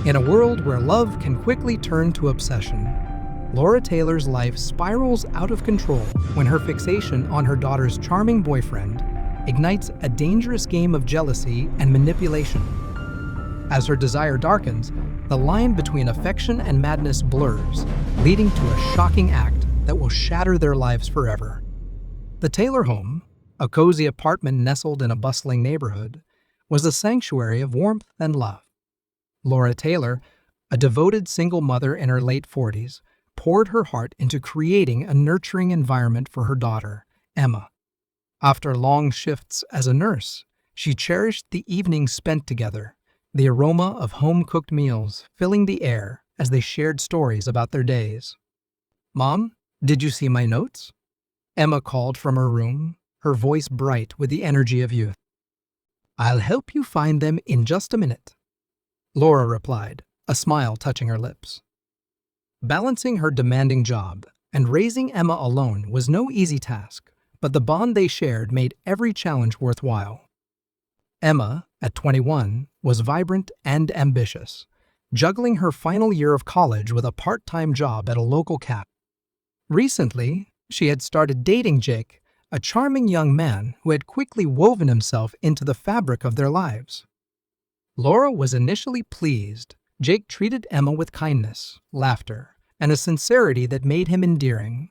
In a world where love can quickly turn to obsession, Laura Taylor's life spirals out of control when her fixation on her daughter's charming boyfriend ignites a dangerous game of jealousy and manipulation. As her desire darkens, the line between affection and madness blurs, leading to a shocking act that will shatter their lives forever. The Taylor home, a cozy apartment nestled in a bustling neighborhood, was a sanctuary of warmth and love. Laura Taylor, a devoted single mother in her late 40s, poured her heart into creating a nurturing environment for her daughter, Emma. After long shifts as a nurse, she cherished the evenings spent together, the aroma of home-cooked meals filling the air as they shared stories about their days. "Mom, did you see my notes?" Emma called from her room, her voice bright with the energy of youth. "I'll help you find them in just a minute," Laura replied, a smile touching her lips. Balancing her demanding job and raising Emma alone was no easy task, but the bond they shared made every challenge worthwhile. Emma, at 21, was vibrant and ambitious, juggling her final year of college with a part-time job at a local cafe. Recently, she had started dating Jake, a charming young man who had quickly woven himself into the fabric of their lives. Laura was initially pleased. Jake treated Emma with kindness, laughter, and a sincerity that made him endearing.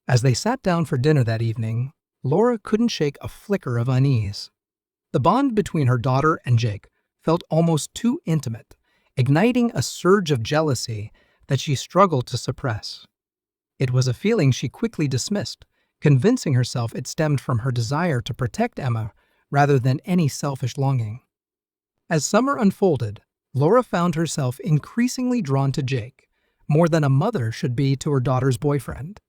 As they sat down for dinner that evening, Laura couldn't shake a flicker of unease. The bond between her daughter and Jake felt almost too intimate, igniting a surge of jealousy that she struggled to suppress. It was a feeling she quickly dismissed, convincing herself it stemmed from her desire to protect Emma rather than any selfish longing. As summer unfolded, Laura found herself increasingly drawn to Jake, more than a mother should be to her daughter's boyfriend.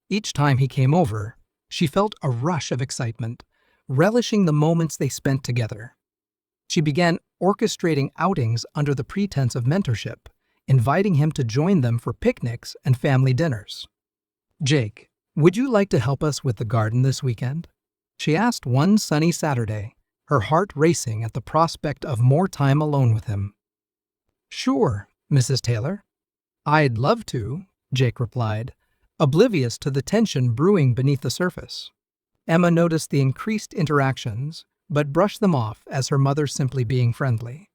Each time he came over, she felt a rush of excitement, relishing the moments they spent together. She began orchestrating outings under the pretense of mentorship, inviting him to join them for picnics and family dinners. "Jake, would you like to help us with the garden this weekend?" she asked one sunny Saturday, her heart racing at the prospect of more time alone with him. "Sure, Mrs. Taylor. I'd love to," Jake replied, oblivious to the tension brewing beneath the surface. Emma noticed the increased interactions, but brushed them off as her mother simply being friendly.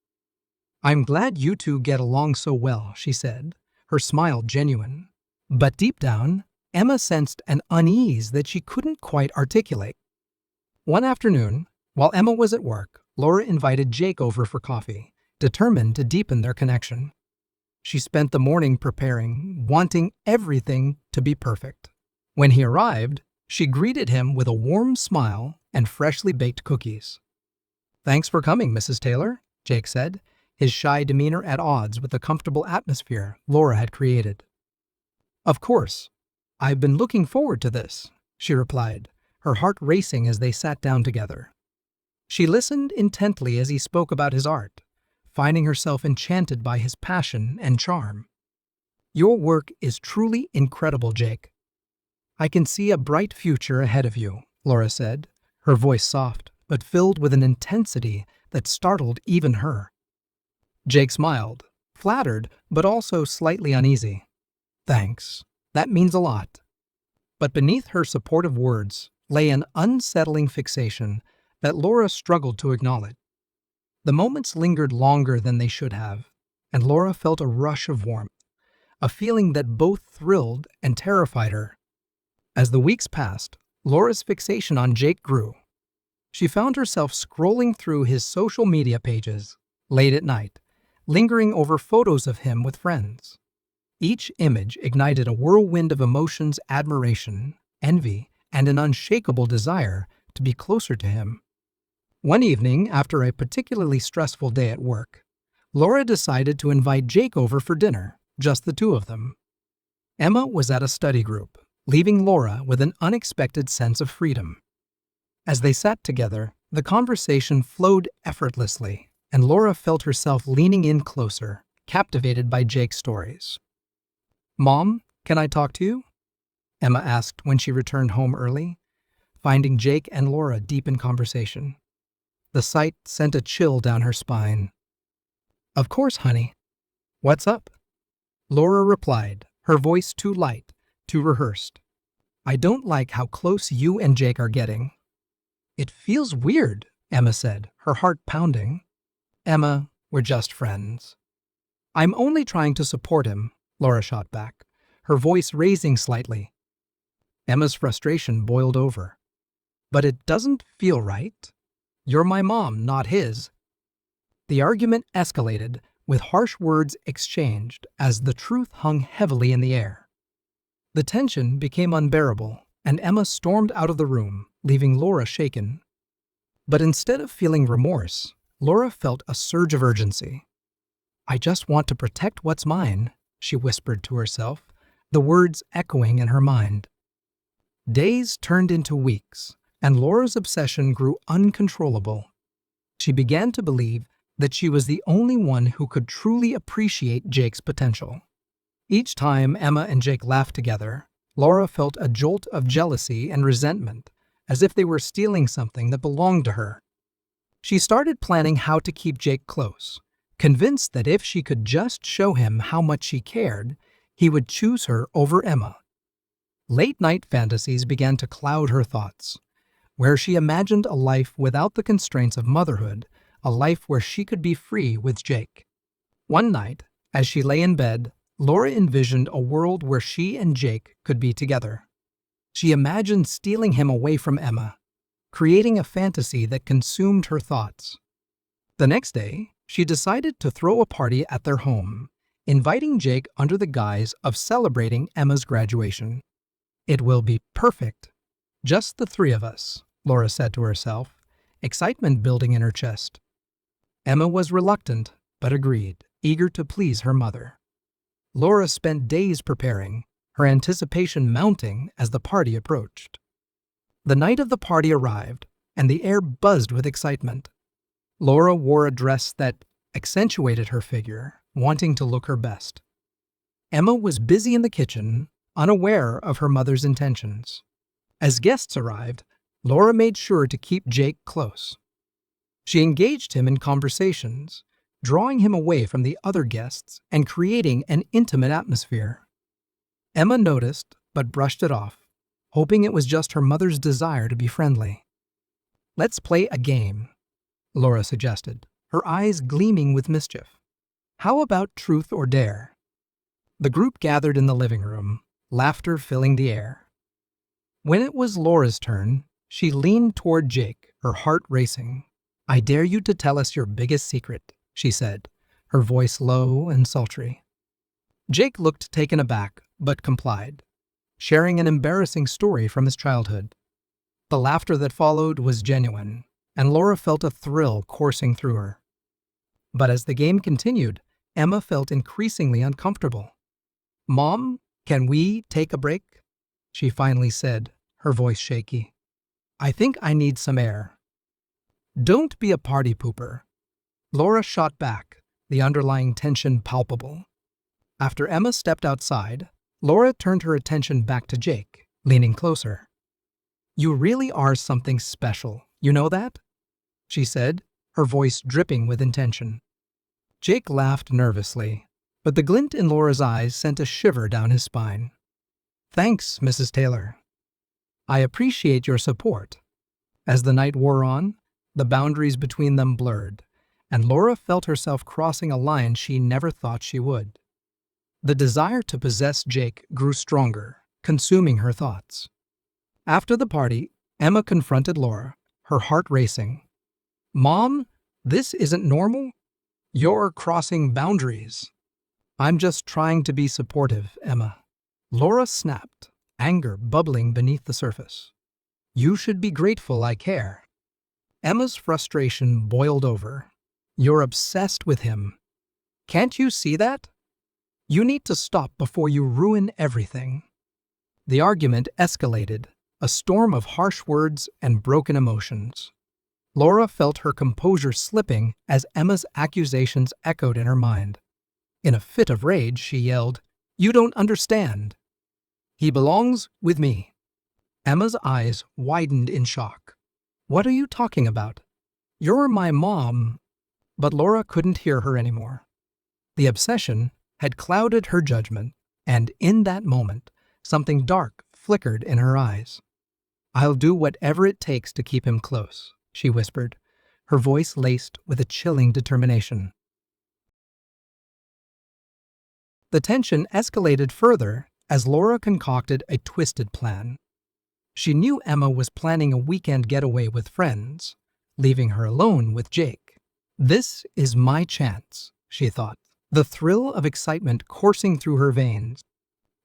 "I'm glad you two get along so well," she said, her smile genuine. But deep down, Emma sensed an unease that she couldn't quite articulate. One afternoon, while Emma was at work, Laura invited Jake over for coffee, determined to deepen their connection. She spent the morning preparing, wanting everything to be perfect. When he arrived, she greeted him with a warm smile and freshly baked cookies. "Thanks for coming, Mrs. Taylor," Jake said, his shy demeanor at odds with the comfortable atmosphere Laura had created. "Of course. I've been looking forward to this," she replied, her heart racing as they sat down together. She listened intently as he spoke about his art, finding herself enchanted by his passion and charm. "Your work is truly incredible, Jake. I can see a bright future ahead of you," Laura said, her voice soft, but filled with an intensity that startled even her. Jake smiled, flattered, but also slightly uneasy. "Thanks. That means a lot." But beneath her supportive words lay an unsettling fixation that Laura struggled to acknowledge. The moments lingered longer than they should have, and Laura felt a rush of warmth, a feeling that both thrilled and terrified her. As the weeks passed, Laura's fixation on Jake grew. She found herself scrolling through his social media pages late at night, lingering over photos of him with friends. Each image ignited a whirlwind of emotions: admiration, envy, and an unshakable desire to be closer to him. One evening, after a particularly stressful day at work, Laura decided to invite Jake over for dinner, just the two of them. Emma was at a study group, leaving Laura with an unexpected sense of freedom. As they sat together, the conversation flowed effortlessly, and Laura felt herself leaning in closer, captivated by Jake's stories. "Mom, can I talk to you?" Emma asked when she returned home early, finding Jake and Laura deep in conversation. The sight sent a chill down her spine. "Of course, honey. What's up?" Laura replied, her voice too light, too rehearsed. "I don't like how close you and Jake are getting." "It feels weird," Emma said, her heart pounding. "Emma, we're just friends." "I'm only trying to support him," Laura shot back, her voice raising slightly. Emma's frustration boiled over. "But it doesn't feel right. You're my mom, not his." The argument escalated, with harsh words exchanged as the truth hung heavily in the air. The tension became unbearable, and Emma stormed out of the room, leaving Laura shaken. But instead of feeling remorse, Laura felt a surge of urgency. "I just want to protect what's mine," she whispered to herself, the words echoing in her mind. Days turned into weeks, and Laura's obsession grew uncontrollable. She began to believe that she was the only one who could truly appreciate Jake's potential. Each time Emma and Jake laughed together, Laura felt a jolt of jealousy and resentment, as if they were stealing something that belonged to her. She started planning how to keep Jake close, convinced that if she could just show him how much she cared, he would choose her over Emma. Late-night fantasies began to cloud her thoughts, where she imagined a life without the constraints of motherhood, a life where she could be free with Jake. One night, as she lay in bed, Laura envisioned a world where she and Jake could be together. She imagined stealing him away from Emma, creating a fantasy that consumed her thoughts. The next day, she decided to throw a party at their home, inviting Jake under the guise of celebrating Emma's graduation. "It will be perfect. Just the three of us," Laura said to herself, excitement building in her chest. Emma was reluctant, but agreed, eager to please her mother. Laura spent days preparing, her anticipation mounting as the party approached. The night of the party arrived, and the air buzzed with excitement. Laura wore a dress that accentuated her figure, wanting to look her best. Emma was busy in the kitchen, unaware of her mother's intentions. As guests arrived, Laura made sure to keep Jake close. She engaged him in conversations, drawing him away from the other guests and creating an intimate atmosphere. Emma noticed, but brushed it off, hoping it was just her mother's desire to be friendly. "Let's play a game," Laura suggested, her eyes gleaming with mischief. "How about truth or dare?" The group gathered in the living room, laughter filling the air. When it was Laura's turn, she leaned toward Jake, her heart racing. "I dare you to tell us your biggest secret," she said, her voice low and sultry. Jake looked taken aback, but complied, sharing an embarrassing story from his childhood. The laughter that followed was genuine, and Laura felt a thrill coursing through her. But as the game continued, Emma felt increasingly uncomfortable. "Mom, can we take a break?" she finally said, her voice shaky. "I think I need some air." "Don't be a party pooper." Laura shot back, the underlying tension palpable. After Emma stepped outside, Laura turned her attention back to Jake, leaning closer. "You really are something special, you know that?" she said, her voice dripping with intention. Jake laughed nervously, but the glint in Laura's eyes sent a shiver down his spine. "Thanks, Mrs. Taylor. I appreciate your support." As the night wore on, the boundaries between them blurred, and Laura felt herself crossing a line she never thought she would. The desire to possess Jake grew stronger, consuming her thoughts. After the party, Emma confronted Laura, her heart racing. "Mom, this isn't normal. You're crossing boundaries." "I'm just trying to be supportive, Emma." Laura snapped, anger bubbling beneath the surface. "You should be grateful I care." Emma's frustration boiled over. "You're obsessed with him. Can't you see that? You need to stop before you ruin everything." The argument escalated, a storm of harsh words and broken emotions. Laura felt her composure slipping as Emma's accusations echoed in her mind. In a fit of rage, she yelled, "You don't understand. He belongs with me." Emma's eyes widened in shock. "What are you talking about? You're my mom." But Laura couldn't hear her anymore. The obsession had clouded her judgment, and in that moment, something dark flickered in her eyes. "I'll do whatever it takes to keep him close," she whispered, her voice laced with a chilling determination. The tension escalated further as Laura concocted a twisted plan. She knew Emma was planning a weekend getaway with friends, leaving her alone with Jake. "This is my chance," she thought, the thrill of excitement coursing through her veins.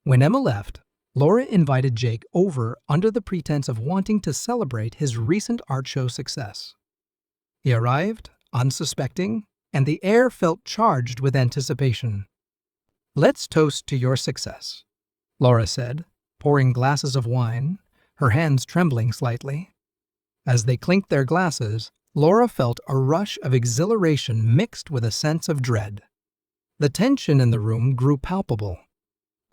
When Emma left, Laura invited Jake over under the pretense of wanting to celebrate his recent art show success. He arrived, unsuspecting, and the air felt charged with anticipation. "Let's toast to your success," Laura said, pouring glasses of wine, her hands trembling slightly. As they clinked their glasses, Laura felt a rush of exhilaration mixed with a sense of dread. The tension in the room grew palpable.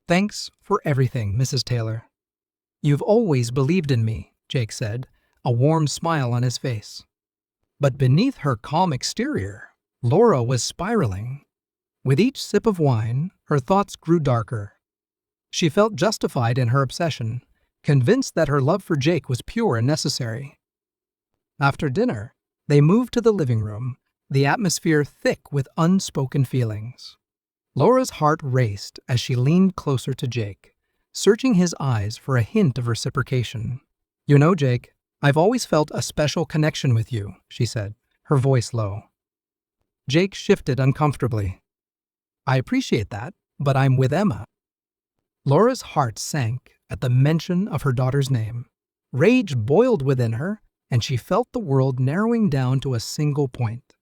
"Thanks for everything, Mrs. Taylor." "You've always believed in me," Jake said, a warm smile on his face. But beneath her calm exterior, Laura was spiraling. With each sip of wine, her thoughts grew darker. She felt justified in her obsession, convinced that her love for Jake was pure and necessary. After dinner, they moved to the living room, the atmosphere thick with unspoken feelings. Laura's heart raced as she leaned closer to Jake, searching his eyes for a hint of reciprocation. "You know, Jake, I've always felt a special connection with you," she said, her voice low. Jake shifted uncomfortably. "I appreciate that, but I'm with Emma." Laura's heart sank at the mention of her daughter's name. Rage boiled within her, and she felt the world narrowing down to a single point.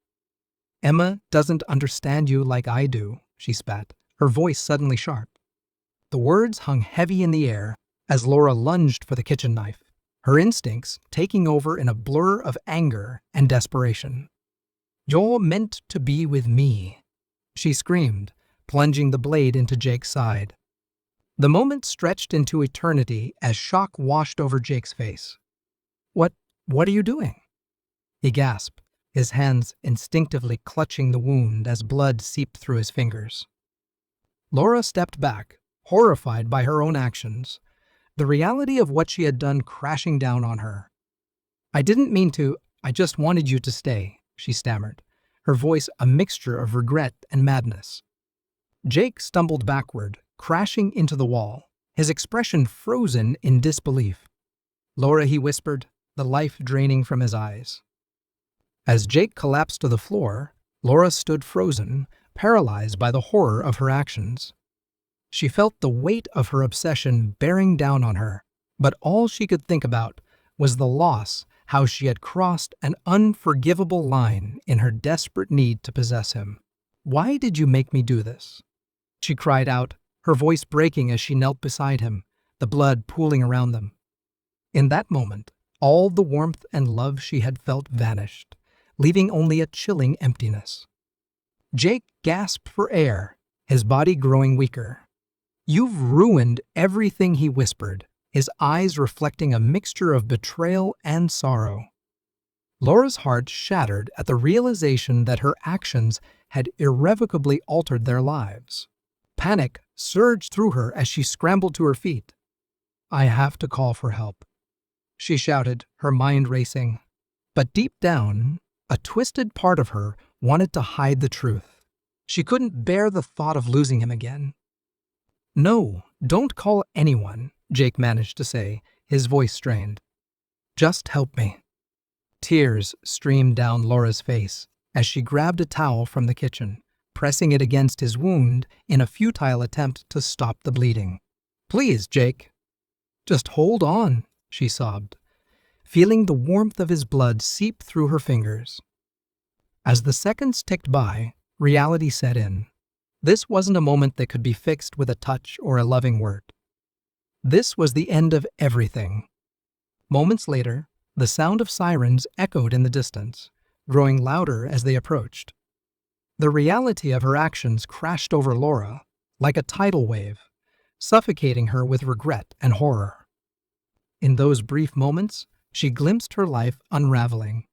"Emma doesn't understand you like I do," she spat, her voice suddenly sharp. The words hung heavy in the air as Laura lunged for the kitchen knife, her instincts taking over in a blur of anger and desperation. "You're meant to be with me," she screamed, plunging the blade into Jake's side. The moment stretched into eternity as shock washed over Jake's face. What are you doing?" he gasped, his hands instinctively clutching the wound as blood seeped through his fingers. Laura stepped back, horrified by her own actions, the reality of what she had done crashing down on her. "I didn't mean to, I just wanted you to stay," she stammered, her voice a mixture of regret and madness. Jake stumbled backward, crashing into the wall, his expression frozen in disbelief. "Laura," he whispered, the life draining from his eyes. As Jake collapsed to the floor, Laura stood frozen, paralyzed by the horror of her actions. She felt the weight of her obsession bearing down on her, but all she could think about was the loss, how she had crossed an unforgivable line in her desperate need to possess him. "Why did you make me do this?" she cried out, her voice breaking as she knelt beside him, the blood pooling around them. In that moment, all the warmth and love she had felt vanished, leaving only a chilling emptiness. Jake gasped for air, his body growing weaker. "You've ruined everything," he whispered, his eyes reflecting a mixture of betrayal and sorrow. Laura's heart shattered at the realization that her actions had irrevocably altered their lives. Panic surged through her as she scrambled to her feet. "I have to call for help," she shouted, her mind racing. But deep down, a twisted part of her wanted to hide the truth. She couldn't bear the thought of losing him again. "No, don't call anyone," Jake managed to say, his voice strained. "Just help me." Tears streamed down Laura's face as she grabbed a towel from the kitchen, pressing it against his wound in a futile attempt to stop the bleeding. "Please, Jake." "Just hold on," she sobbed, feeling the warmth of his blood seep through her fingers. As the seconds ticked by, reality set in. This wasn't a moment that could be fixed with a touch or a loving word. This was the end of everything. Moments later, the sound of sirens echoed in the distance, growing louder as they approached. The reality of her actions crashed over Laura like a tidal wave, suffocating her with regret and horror. In those brief moments, she glimpsed her life unraveling.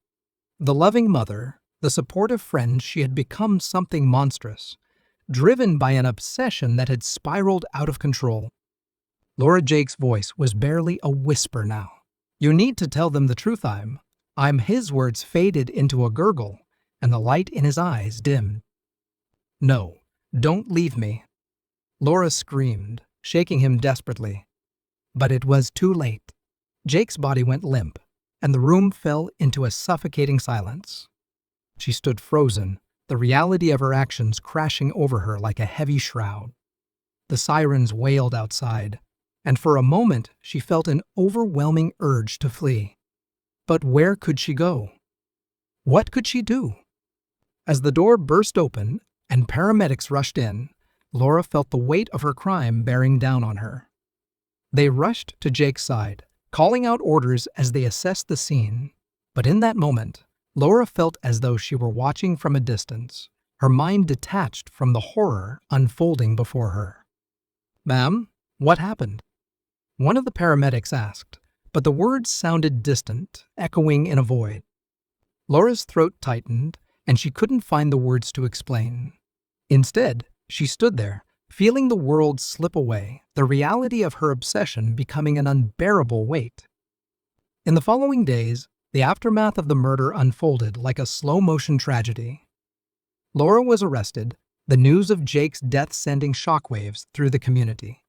The loving mother, The supportive friend she had become something monstrous, driven by an obsession that had spiraled out of control. Laura Jake's voice was barely a whisper now. "You need to tell them the truth, I'm." His words faded into a gurgle, and the light in his eyes dimmed. "No, don't leave me," Laura screamed, shaking him desperately. But it was too late. Jake's body went limp, and the room fell into a suffocating silence. She stood frozen, the reality of her actions crashing over her like a heavy shroud. The sirens wailed outside, and for a moment she felt an overwhelming urge to flee. But where could she go? What could she do? As the door burst open and paramedics rushed in, Laura felt the weight of her crime bearing down on her. They rushed to Jake's side, calling out orders as they assessed the scene. But in that moment, Laura felt as though she were watching from a distance, her mind detached from the horror unfolding before her. "Ma'am, what happened?" one of the paramedics asked, but the words sounded distant, echoing in a void. Laura's throat tightened, and she couldn't find the words to explain. Instead, she stood there, feeling the world slip away, the reality of her obsession becoming an unbearable weight. In the following days, the aftermath of the murder unfolded like a slow-motion tragedy. Laura was arrested, the news of Jake's death sending shockwaves through the community.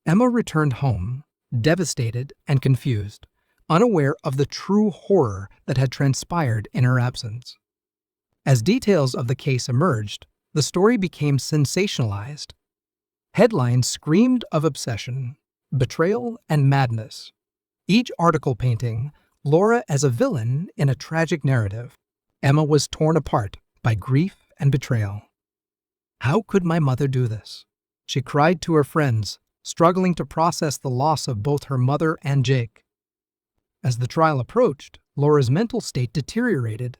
Emma returned home, devastated and confused, unaware of the true horror that had transpired in her absence. As details of the case emerged, the story became sensationalized. Headlines screamed of obsession, betrayal, and madness, each article painting Laura as a villain in a tragic narrative. Emma was torn apart by grief and betrayal. "How could my mother do this?" she cried to her friends, struggling to process the loss of both her mother and Jake. As the trial approached, Laura's mental state deteriorated.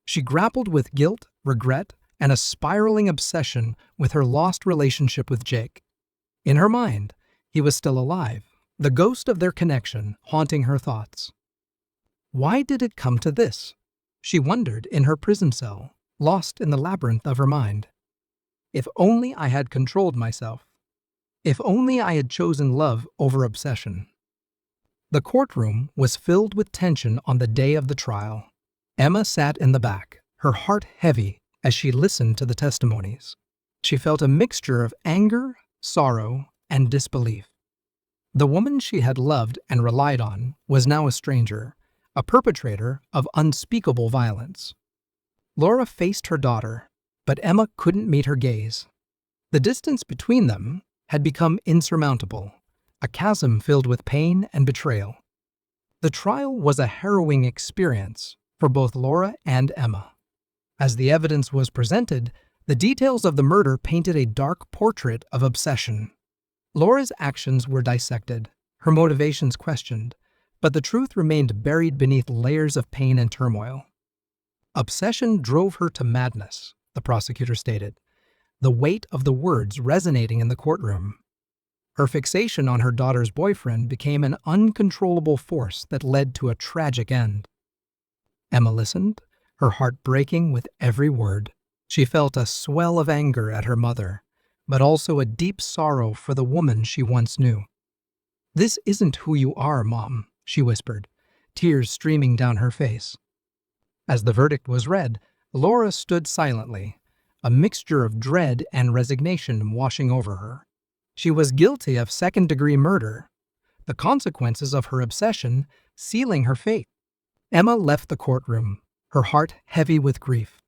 She grappled with guilt, regret, and a spiraling obsession with her lost relationship with Jake. In her mind, he was still alive, the ghost of their connection haunting her thoughts. Why did it come to this? She wondered in her prison cell, lost in the labyrinth of her mind. If only I had controlled myself. If only I had chosen love over obsession. The courtroom was filled with tension on the day of the trial. Emma sat in the back, her heart heavy as she listened to the testimonies. She felt a mixture of anger, sorrow, and disbelief. The woman she had loved and relied on was now a stranger, a perpetrator of unspeakable violence. Laura faced her daughter, but Emma couldn't meet her gaze. The distance between them had become insurmountable, a chasm filled with pain and betrayal. The trial was a harrowing experience for both Laura and Emma. As the evidence was presented, the details of the murder painted a dark portrait of obsession. Laura's actions were dissected, her motivations questioned, but the truth remained buried beneath layers of pain and turmoil. Obsession drove her to madness, the prosecutor stated, the weight of the words resonating in the courtroom. Her fixation on her daughter's boyfriend became an uncontrollable force that led to a tragic end. Emma listened, her heart breaking with every word. She felt a swell of anger at her mother, but also a deep sorrow for the woman she once knew. "This isn't who you are, Mom," she whispered, tears streaming down her face. As the verdict was read, Laura stood silently, a mixture of dread and resignation washing over her. She was guilty of second-degree murder, the consequences of her obsession sealing her fate. Emma left the courtroom, her heart heavy with grief.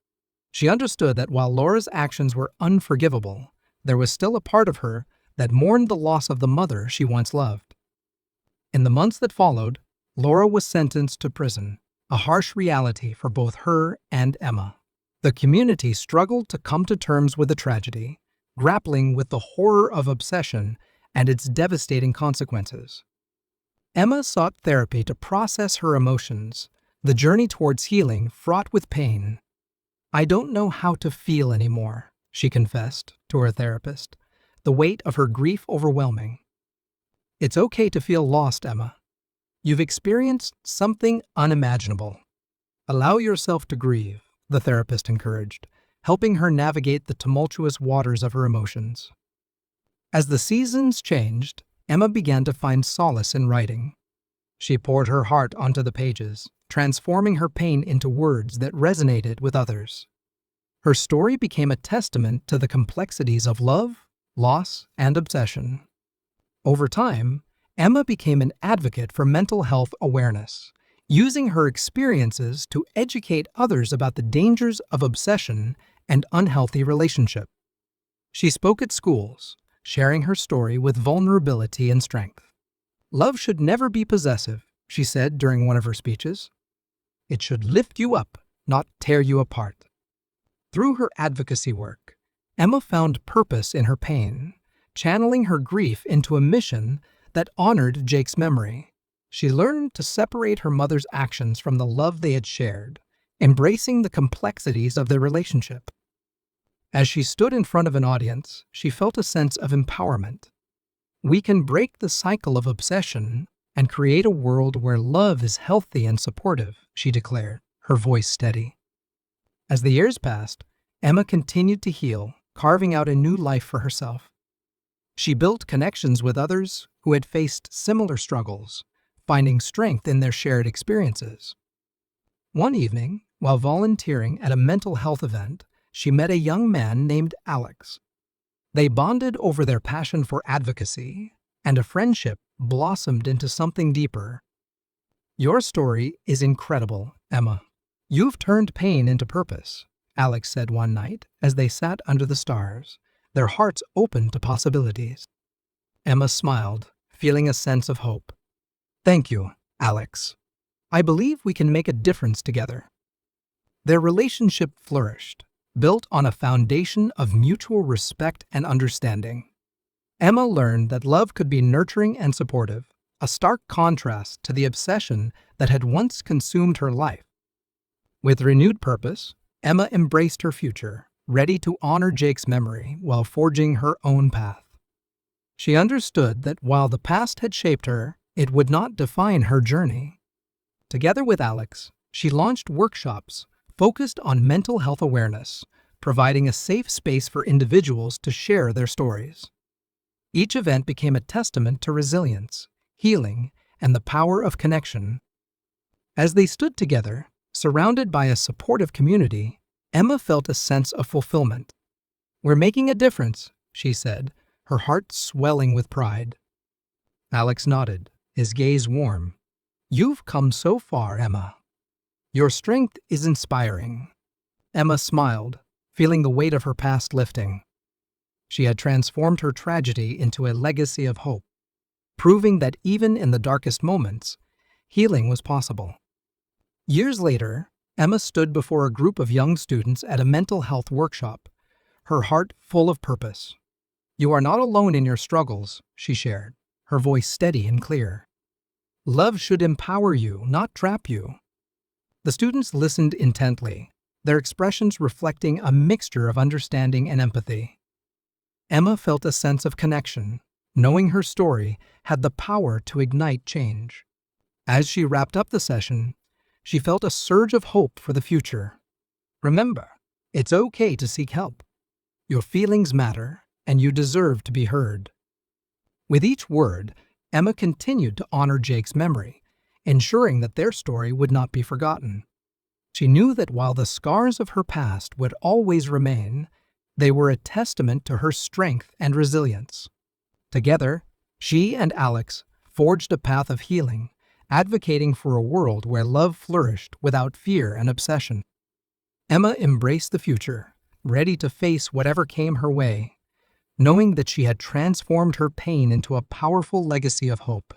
She understood that while Laura's actions were unforgivable, there was still a part of her that mourned the loss of the mother she once loved. In the months that followed, Laura was sentenced to prison, a harsh reality for both her and Emma. The community struggled to come to terms with the tragedy, grappling with the horror of obsession and its devastating consequences. Emma sought therapy to process her emotions, the journey towards healing fraught with pain. "I don't know how to feel anymore," she confessed to her therapist, the weight of her grief overwhelming. "It's okay to feel lost, Emma. You've experienced something unimaginable. Allow yourself to grieve, the therapist encouraged, helping her navigate the tumultuous waters of her emotions. As the seasons changed, Emma began to find solace in writing. She poured her heart onto the pages, transforming her pain into words that resonated with others. Her story became a testament to the complexities of love, loss, and obsession. Over time, Emma became an advocate for mental health awareness, using her experiences to educate others about the dangers of obsession and unhealthy relationships. She spoke at schools, sharing her story with vulnerability and strength. "Love should never be possessive," she said during one of her speeches. "It should lift you up, not tear you apart." Through her advocacy work, Emma found purpose in her pain, channeling her grief into a mission that honored Jake's memory. She learned to separate her mother's actions from the love they had shared, embracing the complexities of their relationship. As she stood in front of an audience, she felt a sense of empowerment. "We can break the cycle of obsession and create a world where love is healthy and supportive," she declared, her voice steady. As the years passed, Emma continued to heal, carving out a new life for herself. She built connections with others who had faced similar struggles, finding strength in their shared experiences. One evening, while volunteering at a mental health event, she met a young man named Alex. They bonded over their passion for advocacy, and a friendship blossomed into something deeper. "Your story is incredible, Emma. You've turned pain into purpose," Alex said one night as they sat under the stars, their hearts open to possibilities. Emma smiled, feeling a sense of hope. "Thank you, Alex. I believe we can make a difference together." Their relationship flourished, built on a foundation of mutual respect and understanding. Emma learned that love could be nurturing and supportive, a stark contrast to the obsession that had once consumed her life. With renewed purpose, Emma embraced her future, ready to honor Jake's memory while forging her own path. She understood that while the past had shaped her, it would not define her journey. Together with Alex, she launched workshops focused on mental health awareness, providing a safe space for individuals to share their stories. Each event became a testament to resilience, healing, and the power of connection. As they stood together, surrounded by a supportive community, Emma felt a sense of fulfillment. "We're making a difference," she said, her heart swelling with pride. Alex nodded, his gaze warm. "You've come so far, Emma. Your strength is inspiring." Emma smiled, feeling the weight of her past lifting. She had transformed her tragedy into a legacy of hope, proving that even in the darkest moments, healing was possible. Years later, Emma stood before a group of young students at a mental health workshop, her heart full of purpose. "You are not alone in your struggles," she shared, her voice steady and clear. "Love should empower you, not trap you." The students listened intently, their expressions reflecting a mixture of understanding and empathy. Emma felt a sense of connection, knowing her story had the power to ignite change. As she wrapped up the session, she felt a surge of hope for the future. "Remember, it's okay to seek help. Your feelings matter, and you deserve to be heard." With each word, Emma continued to honor Jake's memory, ensuring that their story would not be forgotten. She knew that while the scars of her past would always remain, they were a testament to her strength and resilience. Together, she and Alex forged a path of healing, advocating for a world where love flourished without fear and obsession. Emma embraced the future, ready to face whatever came her way, knowing that she had transformed her pain into a powerful legacy of hope.